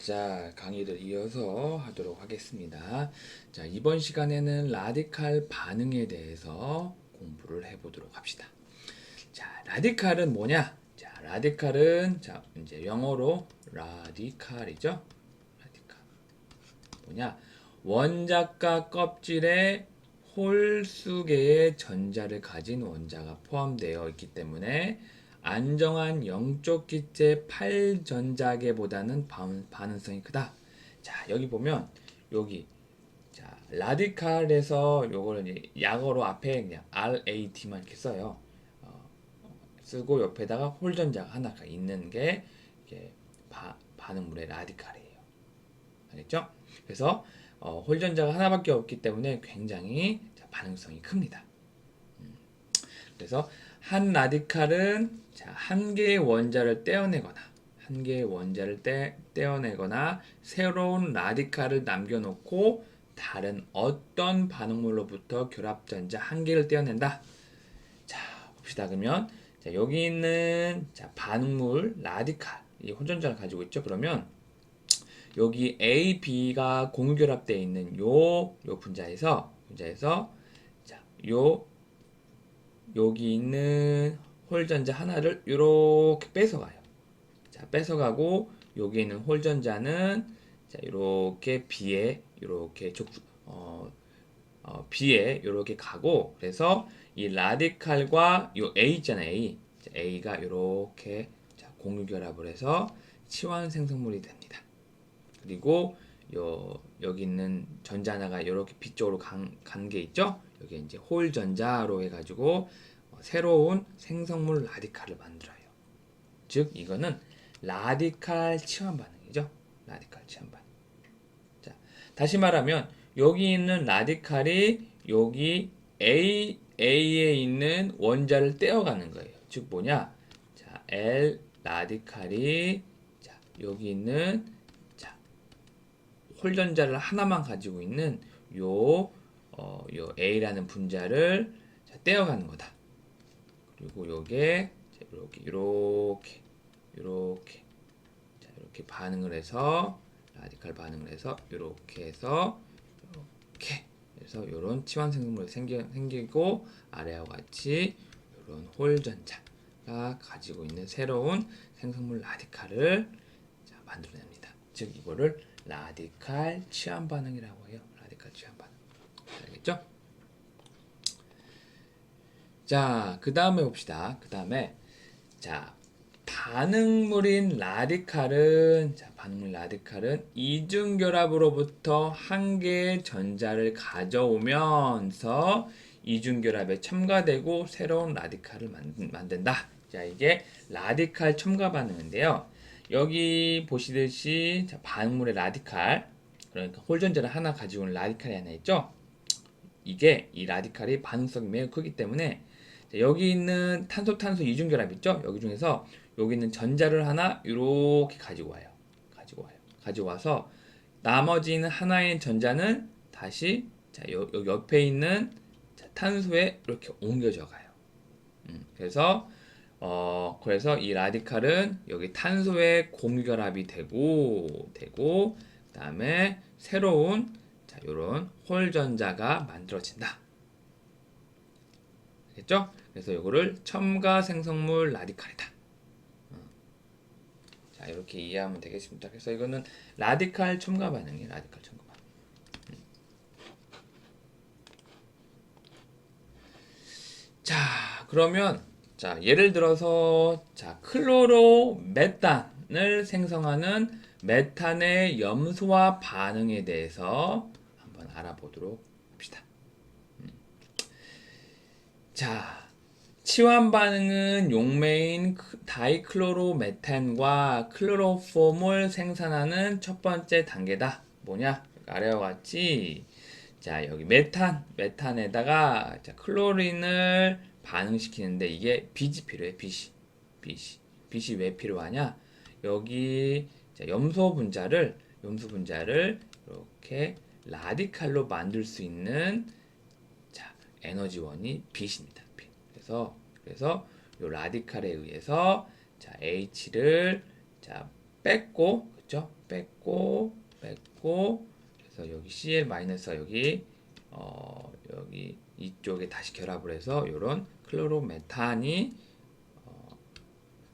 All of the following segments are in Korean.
자, 강의를 이어서 하도록 하겠습니다. 자, 이번 시간에는 라디칼 반응에 대해서 공부를 해보도록 합시다. 자, 라디칼은 뭐냐? 자, 라디칼은 자, 이제 영어로 라디칼이죠. 라디칼. 뭐냐? 원자과 껍질에 홀수 개의 전자를 가진 원자가 포함되어 있기 때문에 안정한 영적 기체 8전자계보다는 반응성이 크다. 자, 여기 보면 여기 자, 라디칼에서 요거를 이제 약어로 앞에 그냥 RAT만 이렇게 써요. 어, 쓰고 옆에다가 홀전자가 하나가 있는 게 이게 반응물의 라디칼이에요. 알겠죠? 그래서 홀전자가 하나밖에 없기 때문에 굉장히 반응성이 큽니다. 그래서 한 라디칼은 한 개의 원자를 떼어내거나 한 개의 원자를 떼어내거나 새로운 라디칼을 남겨놓고 다른 어떤 반응물로부터 결합전자 한 개를 떼어낸다. 자, 봅시다. 그러면 여기 있는 반응물 라디칼 이 혼전자를 가지고 있죠. 그러면 여기 A, B가 공유결합되어 있는 요 분자에서 자, 여기 있는 홀전자 하나를 이렇게 뺏어가요. 자, 뺏어가고 여기 있는 홀전자는 자, 이렇게 B에 이렇게 B에 이렇게 가고 그래서 이 라디칼과 요 A 있잖아요. A. 자, A가 이렇게 공유결합을 해서 치환 생성물이 됩니다. 그리고 여기 있는 전자 하나가 이렇게 B 쪽으로 간 게 있죠? 여기 이제 홀 전자로 해가지고 새로운 생성물 라디칼을 만들어요. 즉 이거는 라디칼 치환 반응이죠. 라디칼 치환 반응. 자, 다시 말하면 여기 있는 라디칼이 여기 A에 있는 원자를 떼어가는 거예요. 즉 뭐냐? 자, L 라디칼이 자, 여기 있는 홀전자를 하나만 가지고 있는 요 A라는 분자를 떼어가는 거다. 그리고 요게 이렇게 반응을 해서 라디칼 반응을 해서 이렇게 해서 이렇게 해서 요런 치환 생성물이 생기고 아래와 같이 요런 홀전자가 가지고 있는 새로운 생성물 라디칼을 만들어냅니다. 즉 이거를 라디칼 치환 반응이라고 해요. 라디칼 치환 반응. 알겠죠? 자, 그 다음에 봅시다. 그 다음에 자, 반응물인 라디칼은 반응물 라디칼은 이중결합으로부터 한 개의 전자를 가져오면서 이중결합에 첨가되고 새로운 라디칼을 만든다. 자, 이게 라디칼 첨가 반응인데요. 여기 보시듯이 반응물의 라디칼, 그러니까 홀전자를 하나 가지고 있는 라디칼이 하나 있죠. 이게 이 라디칼이 반응성이 매우 크기 때문에 여기 있는 탄소 이중결합 있죠. 여기 중에서 여기 있는 전자를 하나 이렇게 가지고 와요. 가지고 와서 나머지는 하나의 전자는 다시 여기 옆에 있는 탄소에 이렇게 옮겨져 가요. 그래서 이 라디칼은 여기 탄소의 공유결합이 되고 그다음에 새로운 이런 홀전자가 만들어진다. 알겠죠? 그래서 이거를 첨가 생성물 라디칼이다. 자, 이렇게 이해하면 되겠습니다. 그래서 이거는 라디칼 첨가 반응이에요. 라디칼 첨가 반응. 자, 그러면 예를 들어서 클로로메탄을 생성하는 메탄의 염소화 반응에 대해서 한번 알아보도록 합시다. 자, 치환 반응은 용매인 다이클로로메탄과 클로로폼을 생산하는 첫 번째 단계다. 뭐냐? 아래와 같이 여기 메탄에다가 클로린을 반응시키는데 이게 빛이 필요해. 빛이 왜 필요하냐? 여기 염소 분자를 이렇게 라디칼로 만들 수 있는 에너지원이 빛입니다. 빛. 그래서 이 라디칼에 의해서 H를 뺐고 그죠? 뺐고 그래서 여기 Cl 마이너스 여기 여기 이쪽에 다시 결합을 해서 이런 클로로메탄이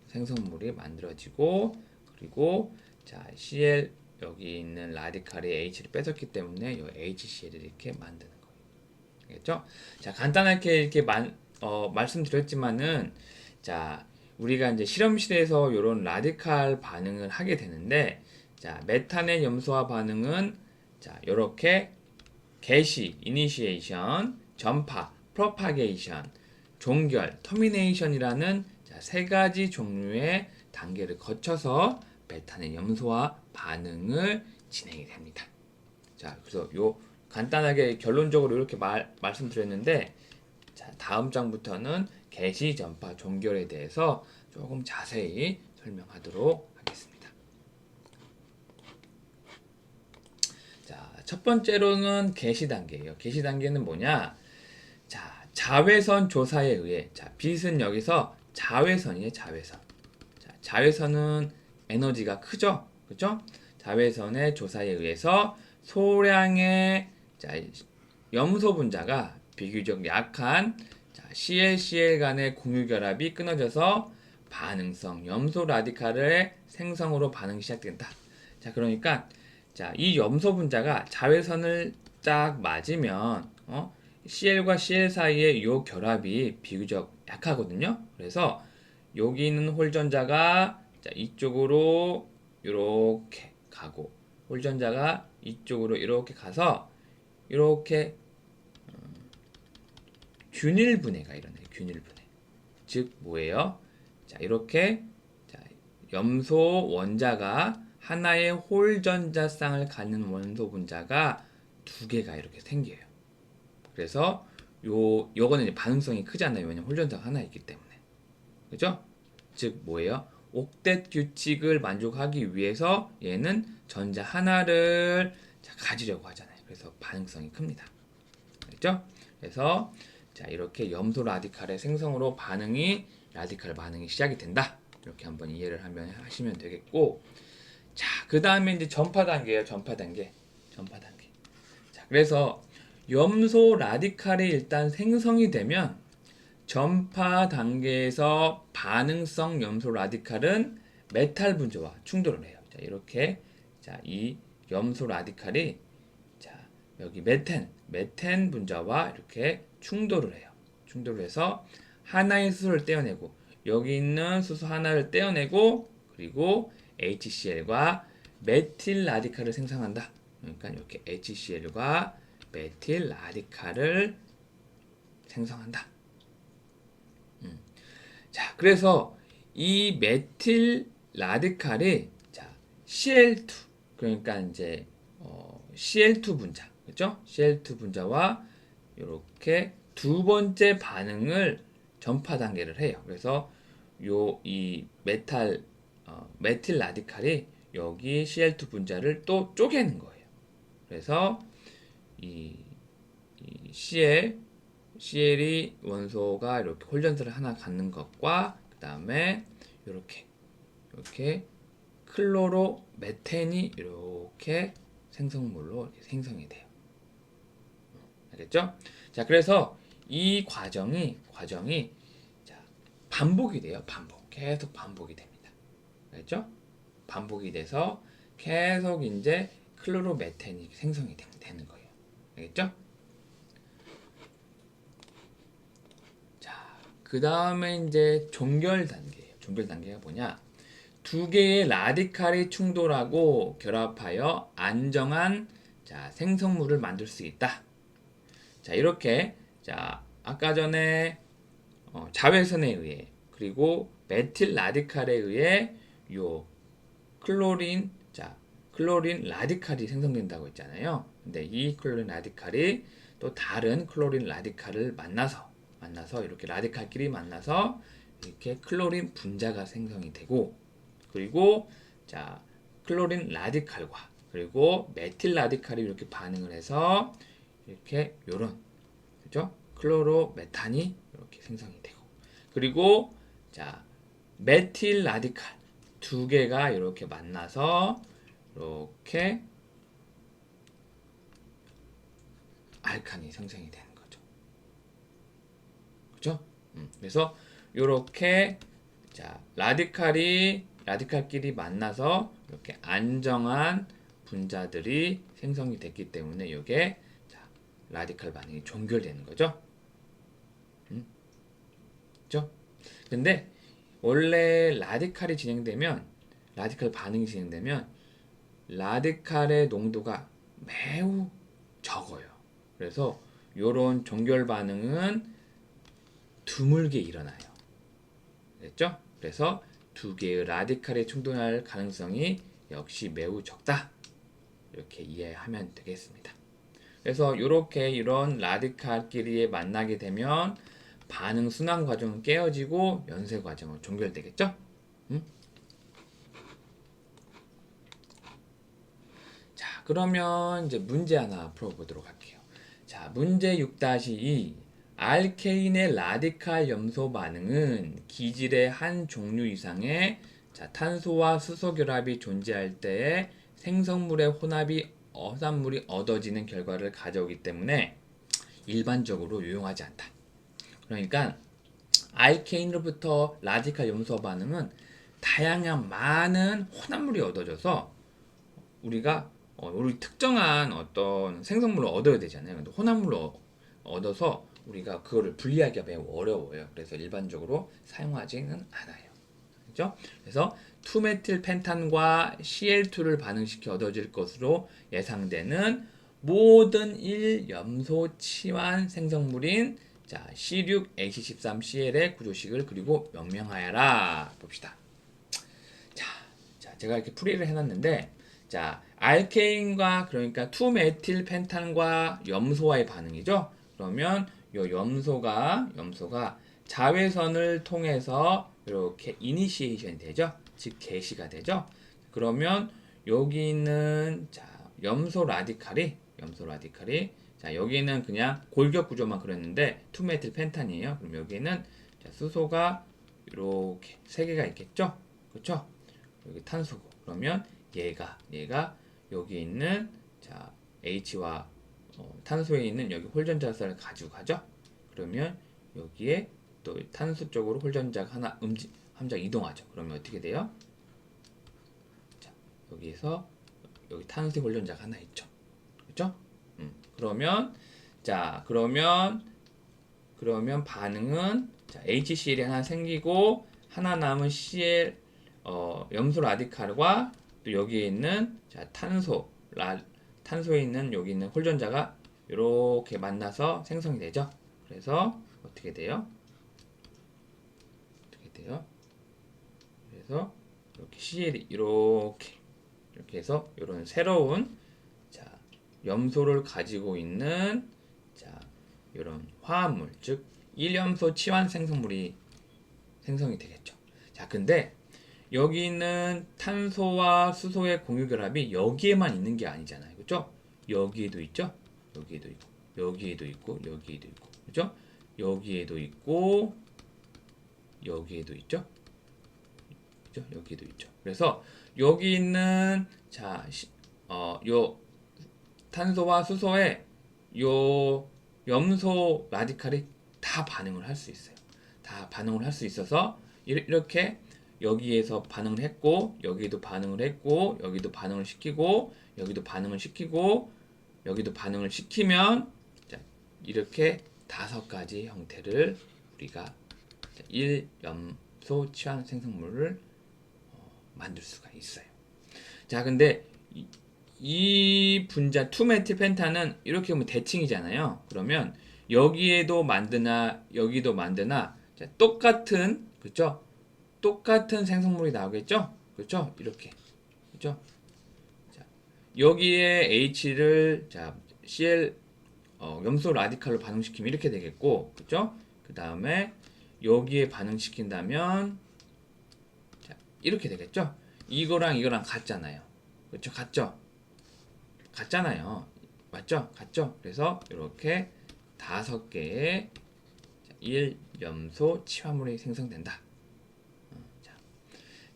생성물이 만들어지고, 그리고 자 Cl 여기 있는 라디칼이 H를 뺏었기 때문에 이 HCl을 이렇게 만드는 거예요. 알겠죠? 자, 간단하게 이렇게 말씀드렸지만은, 자, 우리가 이제 실험실에서 이런 라디칼 반응을 하게 되는데, 자, 메탄의 염소화 반응은 자, 이렇게 개시, 이니시에이션, 전파, 프로파게이션, 종결, 터미네이션이라는 세 가지 종류의 단계를 거쳐서 메탄의 염소화 반응을 진행이 됩니다. 자, 그래서 요 간단하게 결론적으로 이렇게 말씀드렸는데, 자, 다음 장부터는 개시, 전파, 종결에 대해서 조금 자세히 설명하도록 하겠습니다. 자, 첫 번째로는 개시 단계예요. 개시 단계는 뭐냐? 자, 자외선 조사에 의해, 자, 빛은 여기서 자외선이에요, 자외선. 자, 자외선은 에너지가 크죠? 그죠? 자외선의 조사에 의해서 소량의 자, 염소 분자가 비교적 약한 자, ClCl 간의 공유결합이 끊어져서 반응성 염소 라디칼의 생성으로 반응이 시작된다. 자, 그러니까 자, 이 염소 분자가 자외선을 딱 맞으면 Cl과 Cl 사이의 이 결합이 비교적 약하거든요. 그래서 여기 있는 홀전자가 자, 이쪽으로 이렇게 가고, 홀전자가 이쪽으로 이렇게 가서 이렇게 균일 분해가 일어나요. 균일 분해. 즉 뭐예요? 자, 이렇게 자, 염소 원자가 하나의 홀전자쌍을 갖는 원소 분자가 두 개가 이렇게 생겨요. 그래서 요거는 이제 반응성이 크잖아요. 왜냐면 홀전자가 하나 있기 때문에. 그죠? 즉 뭐예요? 옥텟 규칙을 만족하기 위해서 얘는 전자 하나를 가지려고 하잖아요. 그래서 반응성이 큽니다. 그렇죠? 그래서 자, 이렇게 염소 라디칼의 생성으로 라디칼 반응이 시작이 된다. 이렇게 한번 이해를 하시면 되겠고, 자, 그 다음에 이제 전파 단계예요. 전파 단계. 자, 그래서 염소 라디칼이 일단 생성이 되면 전파 단계에서 반응성 염소 라디칼은 메탈 분자와 충돌을 해요. 자, 이렇게 자, 이 염소 라디칼이 자, 여기 메텐 분자와 이렇게 충돌을 해요. 충돌을 해서 하나의 수소를 떼어내고, 여기 있는 수소 하나를 떼어내고, 그리고 HCl과 메틸 라디칼을 생성한다. 그러니까 이렇게 HCl과 메틸 라디칼을 생성한다. 자, 그래서 이 메틸 라디칼이 자, Cl2, 그러니까 이제 Cl2 분자, 그렇죠? Cl2 분자와 이렇게 두 번째 반응을 전파 단계를 해요. 그래서 이 메틸 라디칼이 여기 Cl2 분자를 또 쪼개는 거예요. 그래서 이 CL이 원소가 이렇게 홀전자를 하나 갖는 것과, 그 다음에 이렇게 클로로메탄이 이렇게 생성물로 이렇게 생성이 돼요. 알겠죠? 자, 그래서 이 과정이 자, 반복이 돼요. 계속 반복이 됩니다. 알겠죠? 반복이 돼서 계속 이제 클로로메탄이 생성이 되는 거예요. 알겠죠? 자, 그 다음에 이제 종결 단계예요. 종결 단계가 뭐냐? 두 개의 라디칼이 충돌하고 결합하여 안정한 자, 생성물을 만들 수 있다. 자, 이렇게 자, 아까 전에 자외선에 의해, 그리고 메틸 라디칼에 의해 요 클로린 라디칼이 생성된다고 했잖아요. 근데 이 클로린 라디칼이 또 다른 클로린 라디칼을 만나서 이렇게 라디칼끼리 만나서 이렇게 클로린 분자가 생성이 되고, 그리고 자, 클로린 라디칼과 그리고 메틸 라디칼이 이렇게 반응을 해서 이렇게 요런, 그죠? 클로로메탄이 이렇게 생성이 되고, 그리고 자, 메틸 라디칼 두 개가 이렇게 만나서 이렇게 알칸이 생성이 되는 거죠. 그죠? 그래서 이렇게 자 라디칼끼리 만나서 이렇게 안정한 분자들이 생성이 됐기 때문에 이게 자, 라디칼 반응이 종결되는 거죠. 그죠? 근데 원래 라디칼 반응이 진행되면 라디칼의 농도가 매우 적어요. 그래서 이런 종결 반응은 드물게 일어나요. 됐죠? 그래서 두 개의 라디칼이 충돌할 가능성이 역시 매우 적다. 이렇게 이해하면 되겠습니다. 그래서 이런 라디칼끼리 만나게 되면 반응 순환 과정은 깨어지고 연쇄 과정은 종결되겠죠? 자, 그러면 이제 문제 하나 풀어보도록 할게요. 자, 문제 6-2. 알케인의 라디칼 염소 반응은 기질의 한 종류 이상의 자, 탄소와 수소 결합이 존재할 때에 생성물의 혼합물이 얻어지는 결과를 가져오기 때문에 일반적으로 유용하지 않다. 그러니까 알케인으로부터 라디칼 염소 반응은 다양한 많은 혼합물이 얻어져서 우리가 우리 특정한 어떤 생성물을 얻어야 되잖아요. 근데 혼합물을 얻어서 우리가 그거를 분리하기가 매우 어려워요. 그래서 일반적으로 사용하지는 않아요. 그죠? 그래서 2메틸펜탄과 Cl2를 반응시켜 얻어질 것으로 예상되는 모든 1염소 치환 생성물인 자, C6H13Cl의 구조식을 그리고 명명하여라. 봅시다. 자, 제가 이렇게 풀이를 해놨는데, 자, 알케인과 그러니까 2메틸펜탄과 염소와의 반응이죠. 그러면 요 염소가 자외선을 통해서 이렇게 이니시에이션이 되죠. 즉 개시가 되죠. 그러면 여기 있는 자, 염소 라디칼이 자, 여기는 그냥 골격 구조만 그렸는데 2메틸펜탄이에요. 그럼 여기는 자, 수소가 이렇게 세 개가 있겠죠. 그렇죠? 여기 탄소고. 그러면 얘가 여기 있는 자, H와 탄소에 있는 여기 홀전자를 가지고 가죠. 그러면 여기에 또 탄소 쪽으로 홀전자가 하나 함정 이동하죠. 그러면 어떻게 돼요? 자, 여기서 여기 탄소 홀전자가 하나 있죠. 그렇죠? 그러면 자, 그러면 반응은 자, HCl이 하나 생기고 하나 남은 Cl 염소 라디칼과 또 여기에 있는 자, 탄소에 있는 여기 있는 홀전자가 이렇게 만나서 생성이 되죠. 그래서 어떻게 돼요? 그래서 이렇게 Cl이 이렇게 해서 이런 새로운 자, 염소를 가지고 있는 자, 이런 화합물, 즉 1염소 치환 생성물이 생성이 되겠죠. 자, 근데 여기 있는 탄소와 수소의 공유 결합이 여기에만 있는 게 아니잖아요. 그죠? 여기에도 있죠? 여기에도 있고, 여기에도 있고, 여기에도 있고, 그죠? 여기에도 있고, 여기에도 있죠? 그죠? 여기도 있죠. 그래서 여기 있는 자, 요 탄소와 수소의 요 염소 라디칼이 다 반응을 할 수 있어요. 다 반응을 할 수 있어서 이렇게 여기에서 반응을 했고 여기도 반응을 했고 여기도 반응을 시키고 여기도 반응을 시키고 여기도 반응을 시키면 자, 이렇게 5가지 형태를 우리가 1염소 치환 생성물을 만들 수가 있어요. 자, 근데 이 분자 2메틸펜탄은 이렇게 보면 대칭이잖아요. 그러면 여기에도 만드나 여기도 만드나 자, 똑같은 그렇죠? 똑같은 생성물이 나오겠죠? 그렇죠? 이렇게 그렇죠? 자, 여기에 H를 자, Cl 염소 라디칼로 반응시키면 이렇게 되겠고 그렇죠? 그 다음에 여기에 반응시킨다면 자, 이렇게 되겠죠? 이거랑 같잖아요. 그렇죠? 같잖아요. 맞죠? 같죠? 그래서 이렇게 5개의 1염소 치화물이 생성된다.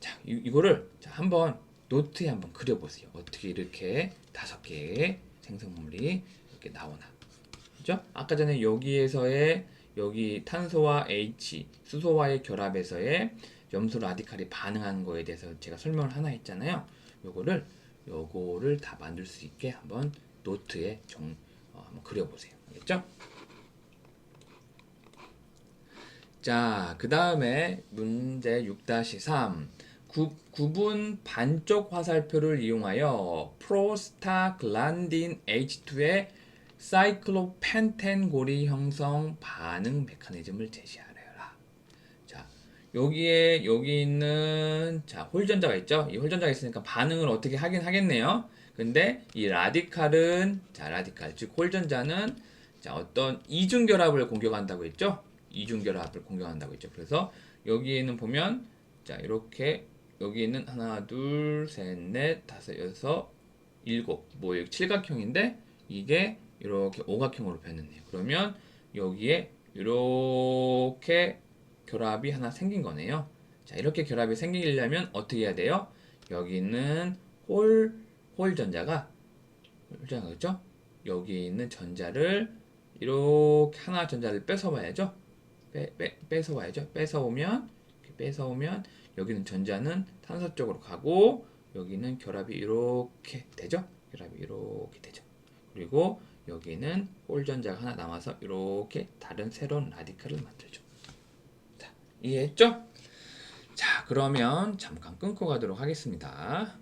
자, 이거를 자, 한번 노트에 한번 그려보세요. 어떻게 이렇게 5개의 생성물이 이렇게 나오나. 그죠? 아까 전에 여기에서의 여기 탄소와 H, 수소와의 결합에서의 염소 라디칼이 반응하는 거에 대해서 제가 설명을 하나 했잖아요. 요거를 다 만들 수 있게 한번 노트에 한번 그려보세요. 알겠죠? 자, 그 다음에 문제 6-3. 구분 반쪽 화살표를 이용하여 프로스타글란딘 H2의 사이클로펜텐 고리 형성 반응 메커니즘을 제시하여라. 자, 여기 있는 홀전자가 있죠? 이 홀전자가 있으니까 반응을 어떻게 하긴 하겠네요. 근데 이 라디칼은 라디칼 즉 홀전자는 어떤 이중 결합을 공격한다고 했죠? 이중 결합을 공격한다고 했죠. 그래서 여기에는 보면 이렇게 여기는 하나, 둘, 셋, 넷, 다섯, 여섯, 일곱, 뭐 여기 칠각형인데 이게 이렇게 오각형으로 변했네요. 그러면 여기에 이렇게 결합이 하나 생긴 거네요. 자, 이렇게 결합이 생기려면 어떻게 해야 돼요? 여기 있는 홀전자가 그렇죠? 여기 있는 전자를 이렇게 하나 전자를 뺏어와야죠. 뺏어와야죠. 뺏어오면 여기는 전자는 탄소 쪽으로 가고 여기는 결합이 이렇게 되죠. 결합이 이렇게 되죠. 그리고 여기는 홀전자가 하나 남아서 이렇게 다른 새로운 라디칼을 만들죠. 자, 이해했죠? 자, 그러면 잠깐 끊고 가도록 하겠습니다.